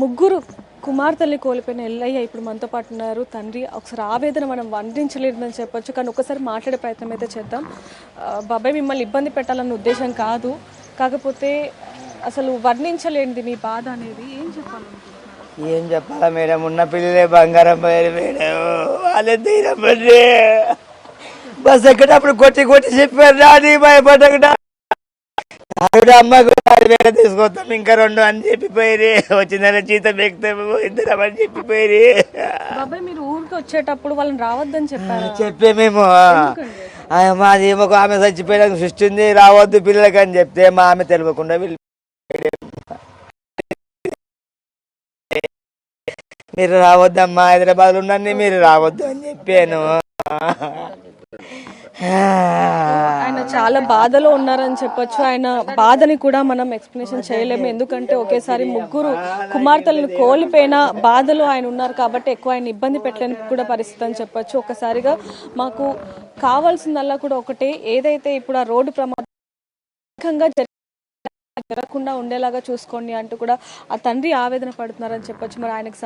ముగ్గురు కుమార్తెల్ని కోల్పోయిన ఎల్లయ్య ఇప్పుడు మనతో పాటు ఉన్నారు. తండ్రి ఒకసారి ఆవేదన మనం వర్ణించలేదని చెప్పొచ్చు, కానీ ఒకసారి మాట్లాడే ప్రయత్నం అయితే చేద్దాం. బాబాయ్, మిమ్మల్ని ఇబ్బంది పెట్టాలన్న ఉద్దేశం కాదు, కాకపోతే అసలు వర్ణించలేనిది మీ బాధ అనేది ఏం చెప్పాలనుకుంటున్నారు? ఏం చెప్పాలా మేడం, ఉన్న పిల్లలే బంగారం పోయారు మేడం. వాళ్ళే తీరమండి. బస్ ఎక్కేటప్పుడు కొట్టి కొట్టి చెప్పారు, రాని భయపడకుండా అమ్మకు 6,000 తీసుకొస్తాం ఇంకా 2 అని చెప్పిపోయి వచ్చిందని జీతం ఎక్కుతాము ఇద్దరం అని చెప్పిపోయి. బాబాయ్, మీరు ఊరికి వచ్చేటప్పుడు వాళ్ళని రావద్దని చెప్పారు. చెప్పే మేము మాది ఒక ఆమె చచ్చిపోయాక సృష్టి ఉంది, రావద్దు పిల్లలకి అని చెప్తే మా ఆమె తెలియకుండా వీళ్ళు మీరు రావద్దమ్మా, హైదరాబాద్ ఉండండి, మీరు రావద్దు అని చెప్పాను. ఆయన చాలా బాధలో ఉన్నారని చెప్పొచ్చు. ఆయన బాధని కూడా మనం ఎక్స్ప్లెనేషన్ చేయలేము, ఎందుకంటే ఒకేసారి ముగ్గురు కుమార్తెలను కోల్పోయిన బాధలో ఆయన ఉన్నారు కాబట్టి ఎక్కువ ఆయన ఇబ్బంది పెట్టలేని కూడా పరిస్థితి అని చెప్పొచ్చు. ఒక్కసారిగా మాకు కావాల్సిందల్లా కూడా ఒకటే, ఏదైతే ఇప్పుడు ఆ రోడ్డు ప్రమాదంగా జరగకుండా ఉండేలాగా చూసుకోండి అంటూ కూడా ఆ తండ్రి ఆవేదన పడుతున్నారని చెప్పొచ్చు. మరి ఆయనకు